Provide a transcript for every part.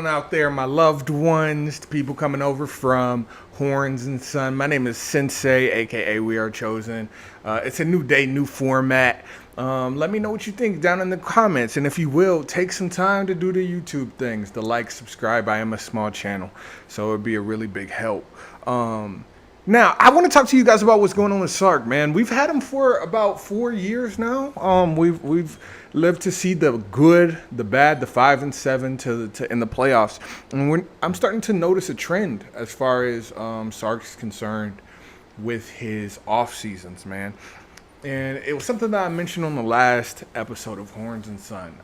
out there, my loved ones, the people coming over from Horns and Son. My name is Sensei, aka We Are Chosen. It's a new day, new format. Let me know what you think down in the comments, and if you will, take some time to do the YouTube things, the like, subscribe. I am a small channel, so it'd be a really big help. Now, I want to talk to you guys about what's going on with Sark, man. We've had him for about 4 years now. We've lived to see the good, the bad, the 5 and 7 to in the playoffs, and I'm starting to notice a trend as far as Sark's concerned with his off seasons, man. And it was something that I mentioned on the last episode of Horns and Son.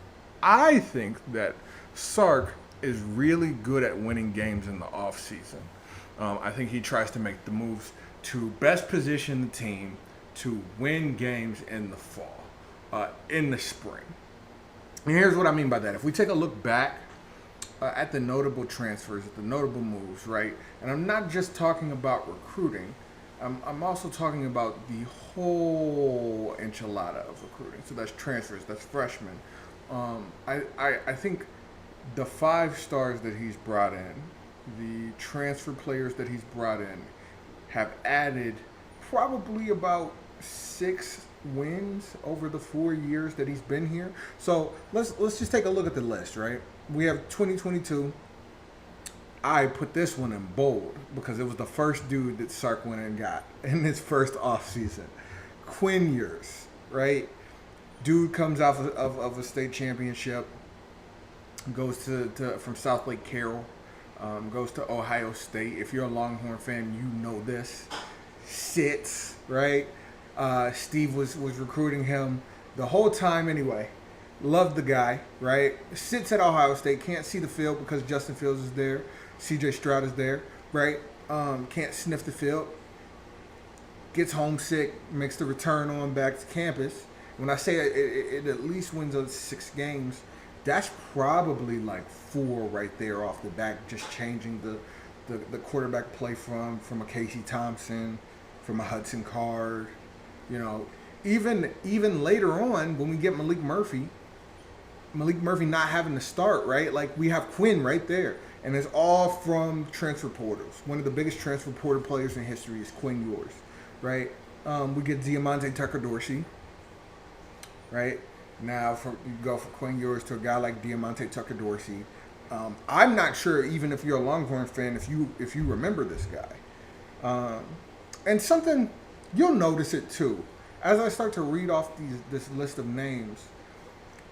I think that Sark is really good at winning games in the off season. I think he tries to make the moves to best position the team to win games in the fall, in the spring. And here's what I mean by that. If we take a look back at the notable transfers, at the notable moves, right? And I'm not just talking about recruiting. I'm also talking about the whole enchilada of recruiting. So that's transfers, that's freshmen. I think the 5 stars that he's brought in, the transfer players that he's brought in, have added probably about 6 wins over the 4 years that he's been here. So let's just take a look at the list, right? We have 2022. I put this one in bold because it was the first dude that Sark went and got in his first offseason. Quinn Ewers, right? Dude comes off of a state championship, goes to from South Lake Carroll, goes to Ohio State. If you're a Longhorn fan, you know this. Sits, right? Steve was recruiting him the whole time anyway. Loved the guy, right? Sits at Ohio State, can't see the field because Justin Fields is there. CJ Stroud is there, right? Can't sniff the field. Gets homesick, makes the return on back to campus. When I say it at least wins those 6 games, that's probably like 4 right there off the back, just changing the quarterback play from a Casey Thompson, from a Hudson Card. You know, even later on when we get Malik Murphy not having to start, right? Like we have Quinn right there. And it's all from transfer portals. One of the biggest transfer portal players in history is Quinn Ewers, right? We get Diamante Tucker Dorsey, right? Now you go from Quinn Ewers to a guy like Diamante Tucker Dorsey. I'm not sure, even if you're a Longhorn fan, if you remember this guy. And something, you'll notice it too. As I start to read off this list of names,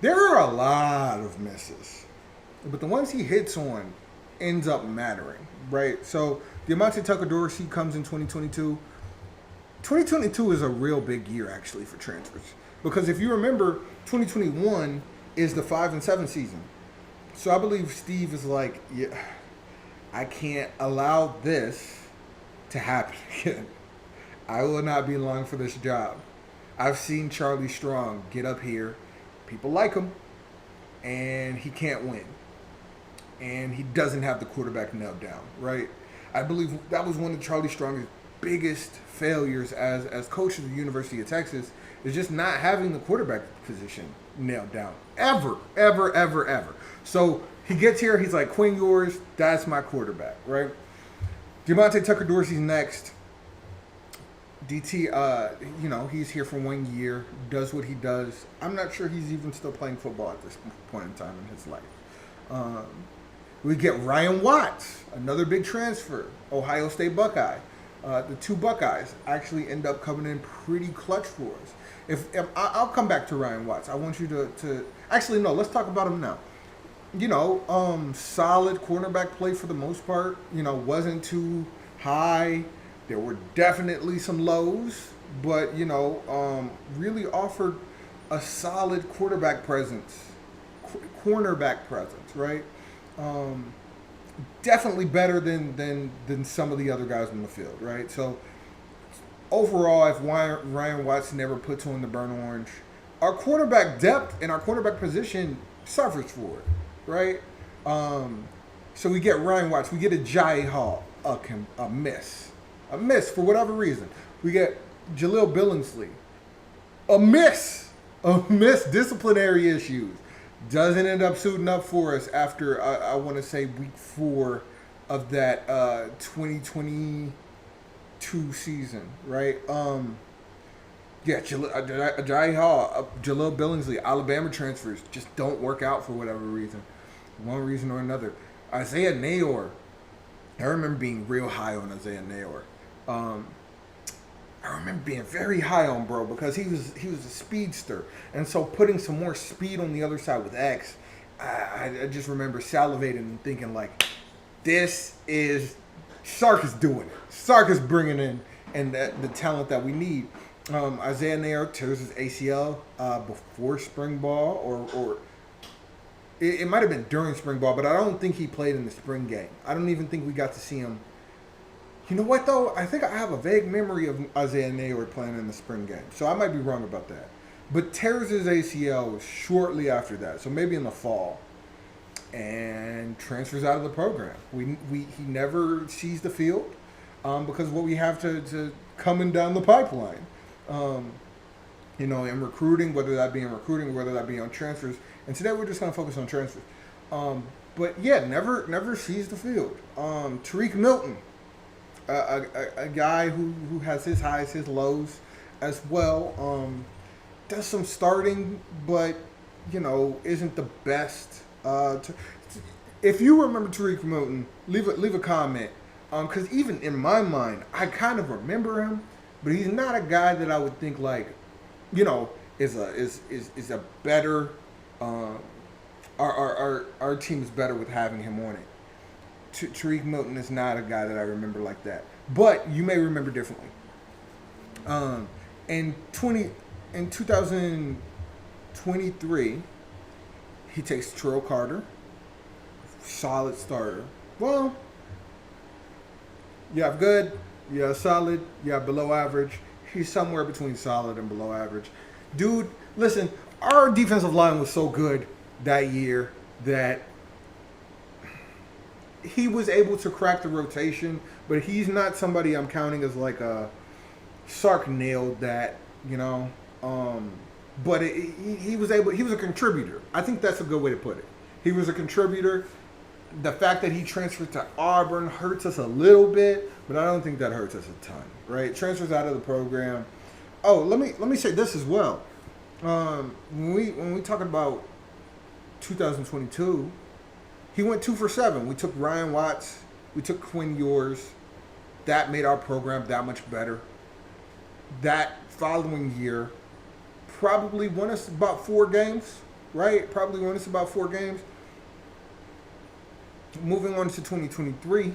there are a lot of misses. But the ones he hits on ends up mattering, right? So Diamante Tucker Dorsey comes in 2022. 2022 is a real big year actually for transfers because if you remember, 2021 is the 5 and 7 season. So I believe Steve is like, yeah, I can't allow this to happen again. I will not be long for this job. I've seen Charlie Strong get up here. People like him, and he can't win. And he doesn't have the quarterback nailed down, right? I believe that was one of Charlie Strong's biggest failures as coach of the University of Texas, is just not having the quarterback position nailed down. Ever. So he gets here, he's like, Quinn Ewers, that's my quarterback, right? Diamante Tucker Dorsey's next. DT, he's here for 1 year, does what he does. I'm not sure he's even still playing football at this point in time in his life. We get Ryan Watts, another big transfer, Ohio State Buckeye. The 2 Buckeyes actually end up coming in pretty clutch for us. If I'll come back to Ryan Watts. I want you to actually, no, let's talk about him now. Solid cornerback play for the most part. Wasn't too high. There were definitely some lows, but, really offered a solid cornerback presence, right? Definitely better than some of the other guys on the field, right? So overall, if Ryan Watts never puts on the burn orange, our quarterback depth and our quarterback position suffers for it, right? So we get Ryan Watts, we get a Jai Hall, a miss for whatever reason. We get Jaleel Billingsley, a miss, disciplinary issues. Doesn't end up suiting up for us after I want to say week 4 of that 2022 season, right? Yeah, Jai Hall, Jaleel Billingsley, Alabama transfers just don't work out for whatever reason, one reason or another. Isaiah Nayor, I remember being real high on Isaiah Nayor. Um, I remember being very high on bro because he was a speedster, and so putting some more speed on the other side with X, I just remember salivating and thinking like, this is Sark is doing it. Sark is bringing in and the talent that we need. Isaiah Nair tears his ACL before spring ball, or it might have been during spring ball, but I don't think he played in the spring game. I don't even think we got to see him. You know what, though? I think I have a vague memory of Isaiah Nayor playing in the spring game, so I might be wrong about that. But tears his ACL shortly after that, so maybe in the fall, and transfers out of the program. He never sees the field because what we have to coming down the pipeline. In recruiting, whether that be in recruiting, whether that be on transfers. And today we're just going to focus on transfers. But yeah, never sees the field. Tariq Milton, a guy who has his highs, his lows as well. Does some starting, but isn't the best. If you remember Tariq Milton, leave a comment. Because even in my mind, I kind of remember him. But he's not a guy that I would think is a better. Our team is better with having him on it. Tariq Milton is not a guy that I remember like that. But you may remember differently. In 2023, he takes Terrell Carter, solid starter. Well, you have good. Yeah, solid. Yeah, below average. He's somewhere between solid and below average. Dude, listen, our defensive line was so good that year that he was able to crack the rotation, but he's not somebody I'm counting as like a Sark nailed that, but he was a contributor. I think that's a good way to put it. He was a contributor. The fact that he transferred to Auburn hurts us a little bit, but I don't think that hurts us a ton, right? Transfers out of the program. Oh, let me say this as well. When we talk about 2022, he went 2 for 7. We took Ryan Watts, we took Quinn Ewers. That made our program that much better. That following year, probably won us about 4 games, right? Probably won us about 4 games. Moving on to 2023,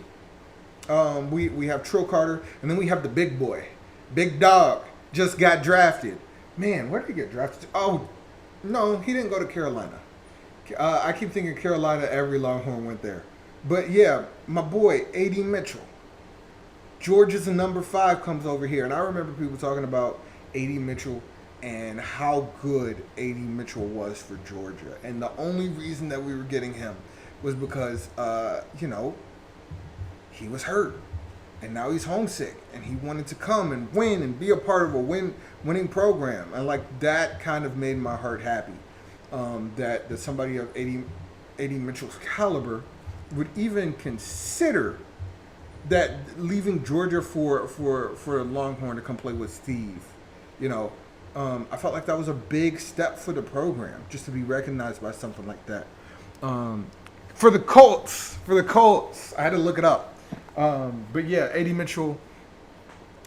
we have Trill Carter, and then we have the big boy, big dog, just got drafted. Man, where did he get drafted? Oh, no, he didn't go to Carolina. I keep thinking Carolina, every Longhorn went there. But yeah, my boy, A.D. Mitchell. Georgia's number 5 comes over here, and I remember people talking about A.D. Mitchell and how good A.D. Mitchell was for Georgia. And the only reason that we were getting him was because, he was hurt. And now he's homesick. And he wanted to come and win and be a part of a winning program. And, that kind of made my heart happy. That somebody of A.D. Mitchell's caliber would even consider that leaving Georgia for a Longhorn to come play with Steve. I felt like that was a big step for the program, just to be recognized by something like that. For the Colts, I had to look it up. But yeah, A.D. Mitchell,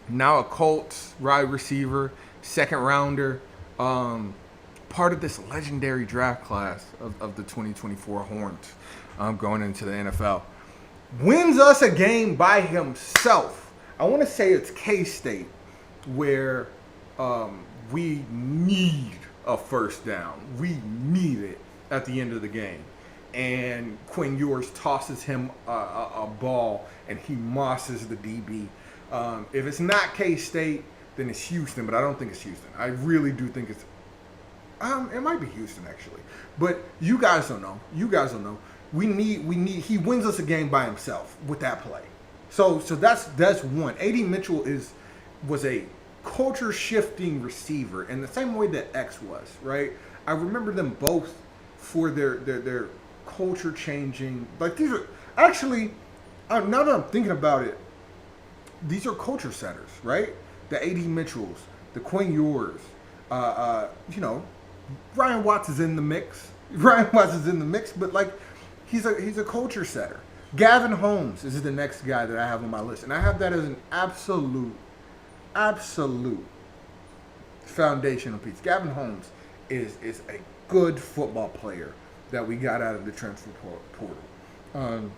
now a Colts wide receiver, second rounder, part of this legendary draft class of the 2024 Horns, going into the NFL. Wins us a game by himself. I want to say it's K-State, where we need a first down. We need it at the end of the game. And Quinn Ewers tosses him a ball, and he mosses the DB. If it's not K-State, then it's Houston, but I don't think it's Houston. I really do think it's... it might be Houston, actually. But you guys don't know. We need. He wins us a game by himself with that play. So that's one. A.D. Mitchell was a culture-shifting receiver in the same way that X was, right? I remember them both for their culture changing. Like these are actually, now that I'm thinking about it, these are culture setters, right? The A.D. Mitchells, the Quinn Ewers, you know, Ryan Watts is in the mix. Ryan Watts is in the mix, but like he's a culture setter. Gavin Holmes is the next guy that I have on my list, and I have that as an absolute foundational piece. Gavin Holmes is a good football player that we got out of the transfer portal.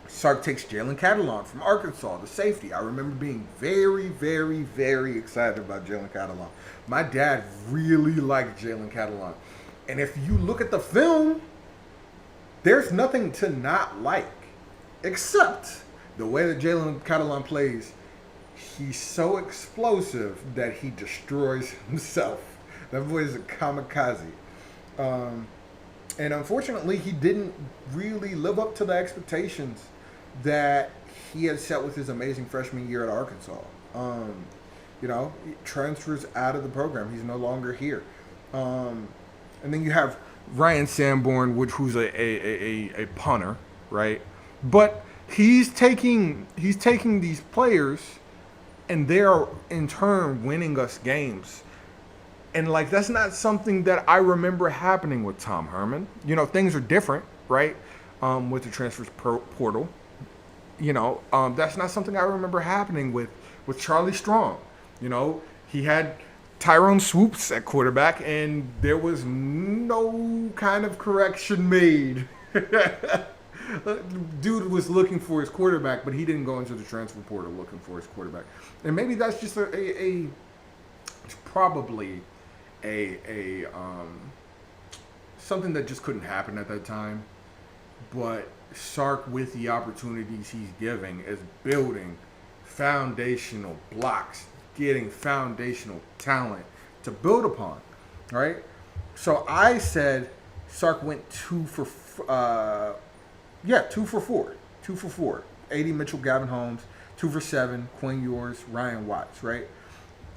Sark takes Jalen Catalon from Arkansas, the safety. I remember being very excited about Jalen Catalon. My dad really liked Jalen Catalon. And if you look at the film, there's nothing to not like. Except the way that Jalen Catalon plays, he's so explosive that he destroys himself. That boy is a kamikaze. And unfortunately, he didn't really live up to the expectations that he had set with his amazing freshman year at Arkansas. You know, he transfers out of the program. He's no longer here. And then you have Ryan Sanborn, who's a punter, right? But he's taking these players, and they're in turn winning us games. And like that's not something that I remember happening with Tom Herman. You know, things are different, right? With the transfers portal. You know, that's not something I remember happening with Charlie Strong. You know, he had Tyrone Swoops at quarterback, and there was no kind of correction made. Dude was looking for his quarterback, but he didn't go into the transfer portal looking for his quarterback. And maybe that's just probably a something that just couldn't happen at that time. But Sark, with the opportunities he's giving, is building foundational blocks, getting foundational talent to build upon, right? So I said Sark went 2 for 4. 2 for 4. A.D. Mitchell, Gavin Holmes, 2 for 7, Quinn Ewers, Ryan Watts, right?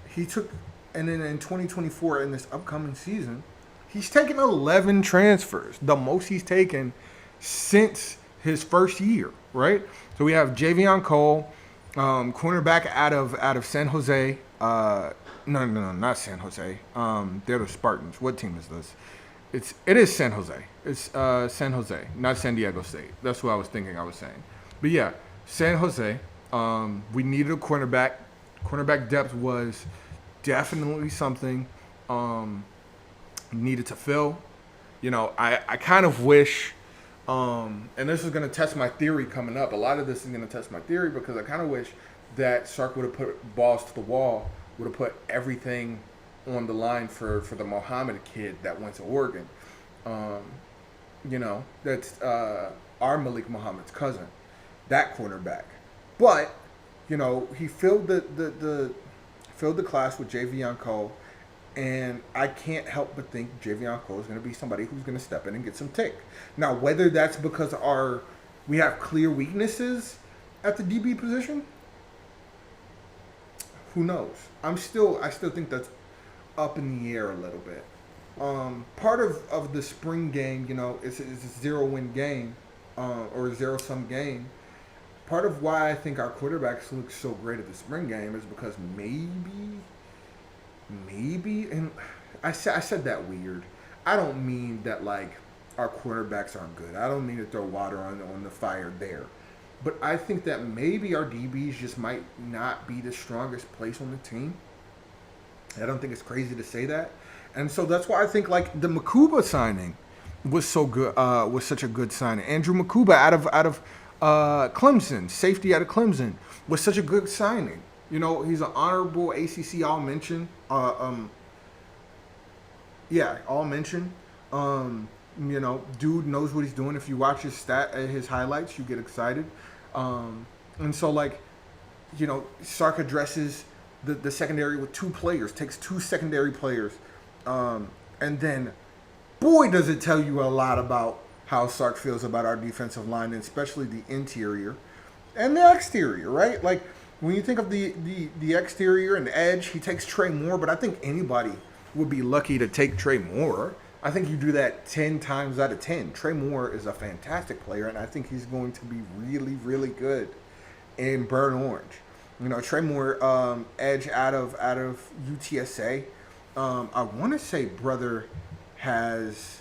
He took, and then in 2024, in this upcoming season, he's taken 11 transfers, the most he's taken since his first year, right? So we have Javion Cole, cornerback out of San Jose. No, not San Jose. They're the Spartans. What team is this? It is San Jose. It's San Jose, not San Diego State. That's what I was thinking I was saying. But yeah, San Jose. We needed a cornerback. Cornerback depth was definitely something needed to fill. You know, I kind of wish, and this is going to test my theory coming up. A lot of this is going to test my theory because I kind of wish that Sark would have put balls to the wall, would have put everything on the line for the Muhammad kid that went to Oregon. You know, that's our Malik Muhammad's cousin, that cornerback. But, you know, he filled the class with Javion Cole, and I can't help but think Javion Cole is going to be somebody who's going to step in and get some tick. Now, whether that's because we have clear weaknesses at the DB position, who knows? I still think that's up in the air a little bit. Part of the spring game, you know, it's a 0-win game or a 0-sum game. Part of why I think our quarterbacks look so great at the spring game is because maybe, and I said that weird. I don't mean that like our quarterbacks aren't good. I don't mean to throw water on the fire there. But I think that maybe our DBs just might not be the strongest place on the team. I don't think it's crazy to say that. And so that's why I think like the Makuba signing was so good, was such a good signing. Andrew Makuba out of Clemson, safety out of Clemson, was such a good signing. You know, he's an honorable ACC All-Mention. All-Mention. You know, dude knows what he's doing. If you watch his highlights, you get excited. And so, like, you know, Sark addresses the secondary with 2 players, takes 2 secondary players. And then, boy, does it tell you a lot about how Sark feels about our defensive line, and especially the interior and the exterior, right? Like, when you think of the exterior and the edge, he takes Trey Moore, but I think anybody would be lucky to take Trey Moore. I think you do that 10 times out of 10. Trey Moore is a fantastic player, and I think he's going to be really, really good in burnt orange. Trey Moore, edge out of UTSA. I want to say brother has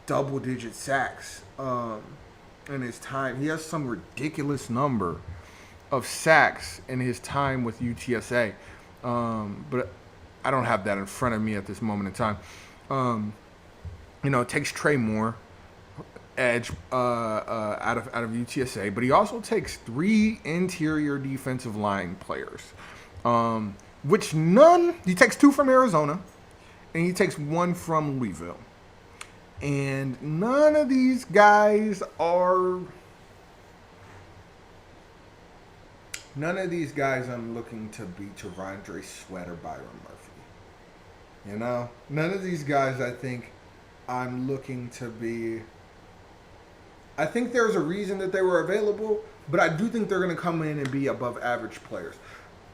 double digit sacks in his time. He has some ridiculous number of sacks in his time with UTSA, but I don't have that in front of me at this moment in time. It takes Trey Moore, edge out of UTSA, but he also takes 3 interior defensive line players, which he takes 2 from Arizona, and he takes 1 from Louisville. And none of these guys I'm looking to be Terrondre Sweat or Byron Murphy. None of these guys I think I'm looking to be. I think there's a reason that they were available, but I do think they're going to come in and be above average players.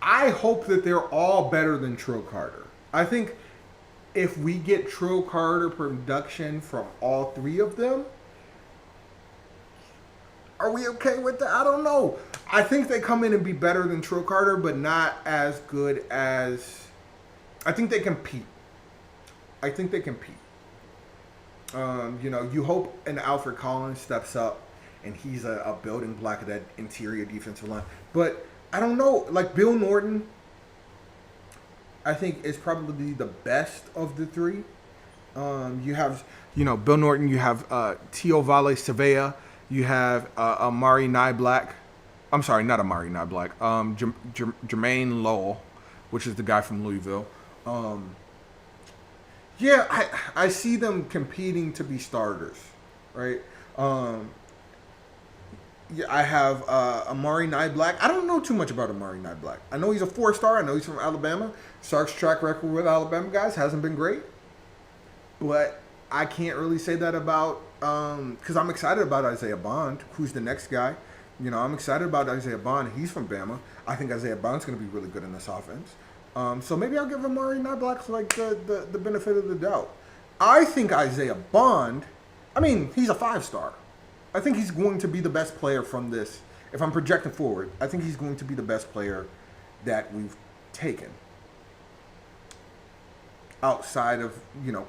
I hope that they're all better than Trill Carter. I think if we get Trill Carter production from all 3 of them, are we okay with that? I don't know. I think they come in and be better than Trill Carter, but not as good as. I think they compete. You hope an Alfred Collins steps up and he's a building block of that interior defensive line. But I don't know. Like Bill Norton, I think is probably the best of the 3. You have, Bill Norton. You have Tio Vale Savea. You have Amari Niblack. I'm sorry, not Amari Niblack. Jermaine Lowell, which is the guy from Louisville. I see them competing to be starters, right? I have Amari Niblack. I don't know too much about Amari Niblack. I know he's a 4-star. I know he's from Alabama. Sark's track record with Alabama guys hasn't been great. But I can't really say that about because I'm excited about Isaiah Bond, who's the next guy. I'm excited about Isaiah Bond. He's from Bama. I think Isaiah Bond's going to be really good in this offense. So maybe I'll give Amari Niblack like the benefit of the doubt. I think Isaiah Bond, he's a 5-star. I think he's going to be the best player from this. If I'm projecting forward, I think he's going to be the best player that we've taken. Outside of,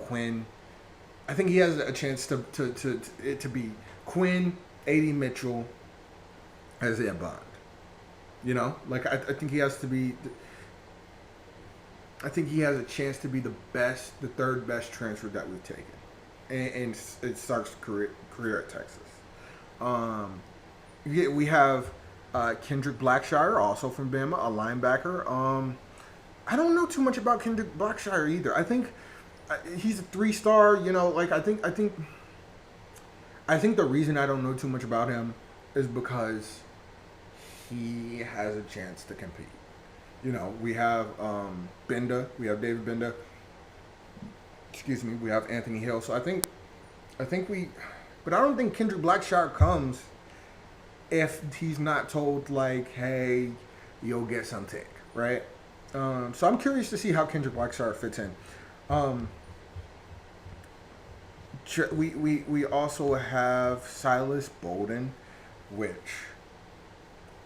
Quinn. I think he has a chance to be Quinn, A.D. Mitchell, Isaiah Bond. I think he has to be. I think he has a chance to be the 3rd best transfer that we've taken, and it starts career at Texas. We have Kendrick Blackshire, also from Bama, a linebacker. I don't know too much about Kendrick Blackshire either. I think he's a 3-star. I think the reason I don't know too much about him is because he has a chance to compete. We have Benda. We have David Benda. Excuse me. We have Anthony Hill. So I think we, but I don't think Kendrick Blackshire comes if he's not told like, hey, you'll get some tick, right? So I'm curious to see how Kendrick Blackshire fits in. We also have Silas Bolden, which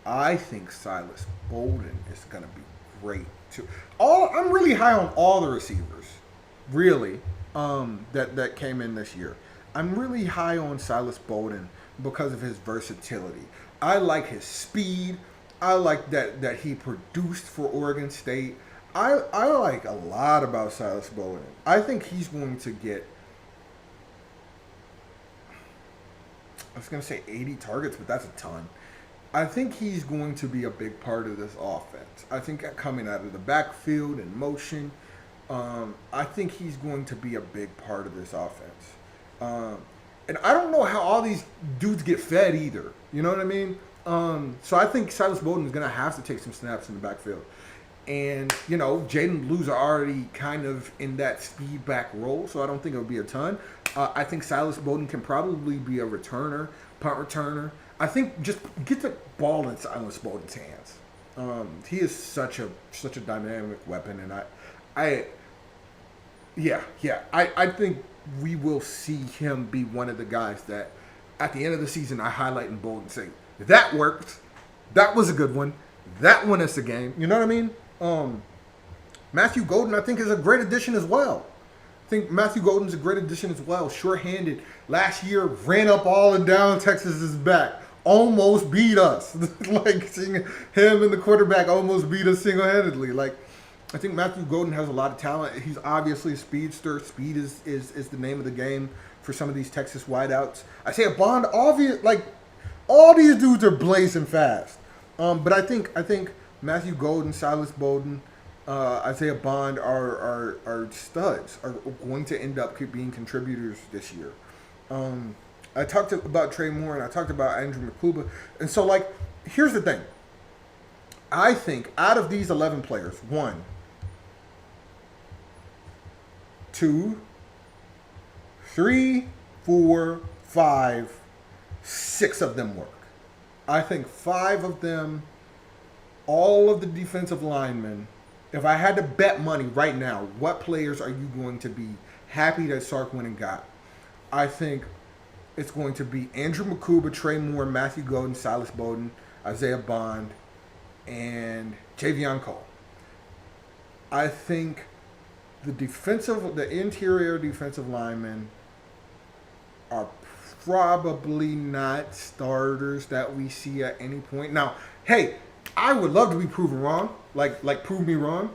I think Silas Bolden is going to be great too. I'm really high on all the receivers, really, that came in this year. I'm really high on Silas Bolden because of his versatility. I like his speed. I like that he produced for Oregon State. I like a lot about Silas Bolden. I think he's going to get, I was going to say 80 targets, but that's a ton. I think he's going to be a big part of this offense. I think coming out of the backfield and motion, I think he's going to be a big part of this offense. And I don't know how all these dudes get fed either. You know what I mean? So I think Silas Bolden is going to have to take some snaps in the backfield. And, Jaden Blues are already kind of in that speed back role, so I don't think it'll be a ton. I think Silas Bolden can probably be a returner, punt returner. I think just get the ball in Silas Bolden's hands. He is such a dynamic weapon, and Yeah, yeah. I think we will see him be one of the guys that at the end of the season I highlight in bold and say, that worked. That was a good one. That won us the game. You know what I mean? Matthew Golden, I think, is a great addition as well. I think Matthew Golden's a great addition as well. Short-handed. Last year, ran up all and down Texas's back. Almost beat us. Like, seeing him and the quarterback almost beat us single-handedly. Like, I think Matthew Golden has a lot of talent. He's obviously a speedster. Speed is the name of the game for some of these Texas wideouts. Isaiah Bond, obvious, like, all these dudes are blazing fast. But I think Matthew Golden, Silas Bowden, Isaiah Bond are studs, are going to end up being contributors this year. I talked about Trey Moore and I talked about Andrew McCluba. And so, like, here's the thing. I think out of these 11 players, 1, 2, 3, 4, 5, 6 of them work. I think 5 of them, all of the defensive linemen, if I had to bet money right now, what players are you going to be happy that Sark went and got? I think it's going to be Andrew McCuba, Trey Moore, Matthew Golden, Silas Bowden, Isaiah Bond, and Javion Cole. I think the interior defensive linemen are probably not starters that we see at any point. Now, hey, I would love to be proven wrong. Like prove me wrong.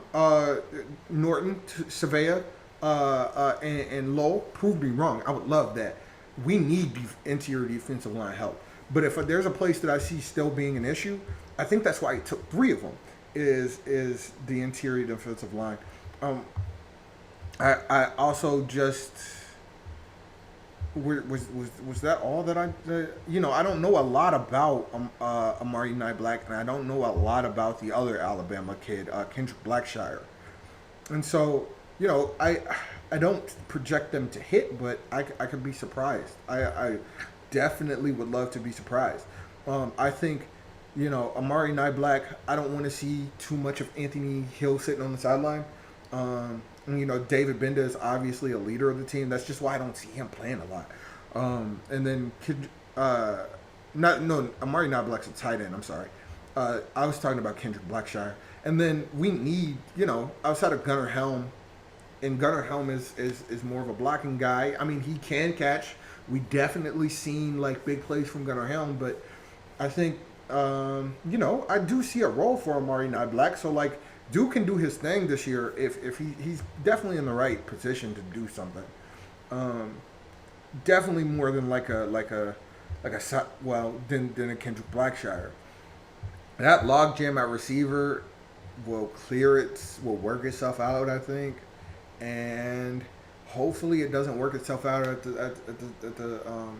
Norton, Savea, and Lowell, prove me wrong. I would love that. We need interior defensive line help. But if there's a place that I see still being an issue, I think that's why it took 3 of them. Is the interior defensive line. I also just was that all that I I don't know a lot about Amari Black, and I don't know a lot about the other Alabama kid, Kendrick Blackshire, and so I don't project them to hit, but I could be surprised. I definitely would love to be surprised. I think Amari Black, I don't want to see too much of Anthony Hill sitting on the sideline. David Benda is obviously a leader of the team. That's just why I don't see him playing a lot. And then Amari Black's a tight end. I'm sorry. I was talking about Kendrick Blackshire. And then we need, outside of Gunnar Helm, and Gunnar Helm is more of a blocking guy. I mean, he can catch. We definitely seen like big plays from Gunnar Helm, but I think I do see a role for Amari Black. So like, Duke can do his thing this year if he's definitely in the right position to do something. Definitely more than than a Kendrick Blackshire. That logjam at receiver will will work itself out, I think, and hopefully it doesn't work itself out at the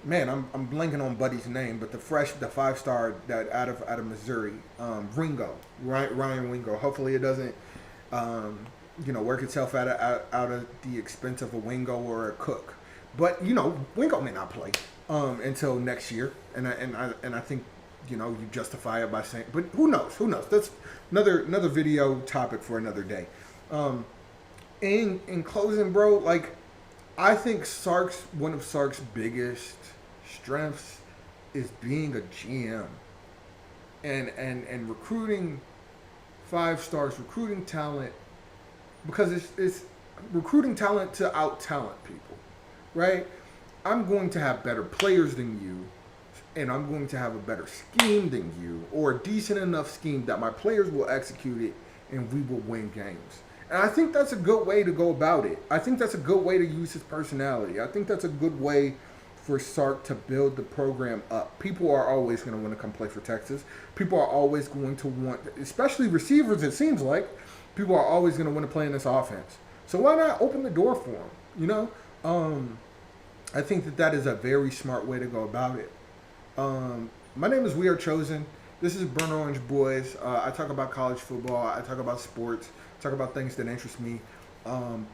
man, I'm blanking on Buddy's name, but the 5-star that out of Missouri, Ryan Wingo. Hopefully it doesn't, work itself out of the expense of a Wingo or a Cook. But Wingo may not play until next year, and I think you justify it by saying, but who knows? That's another video topic for another day. In closing, bro, like, I think one of Sark's biggest strengths is being a GM and recruiting 5-stars, recruiting talent, because it's recruiting talent to out-talent people, right? I'm going to have better players than you, and I'm going to have a better scheme than you, or a decent enough scheme that my players will execute it and we will win games. And I think that's a good way to go about it. I think that's a good way to use his personality. I think that's a good way for Sark to build the program up. People are always going to want to come play for Texas. People are always going to want, especially receivers, it seems like, people are always going to want to play in this offense. So why not open the door for them, I think that is a very smart way to go about it. My name is We Are Chosen. This is Burnt Orange Boys. I talk about college football. I talk about sports. I talk about things that interest me.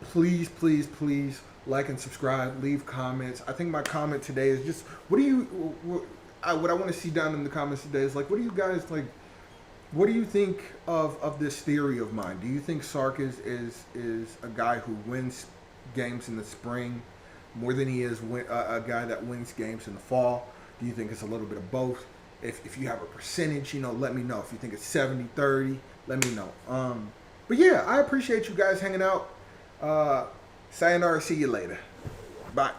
Please, please, please like and subscribe. Leave comments. I think my comment today is just, what I want to see down in the comments today is like, what do you guys like? What do you think of this theory of mine? Do you think Sark is a guy who wins games in the spring more than he is a guy that wins games in the fall? Do you think it's a little bit of both? If you have a percentage, let me know. If you think it's 70-30, let me know. But yeah, I appreciate you guys hanging out. Sayonara, see you later. Bye.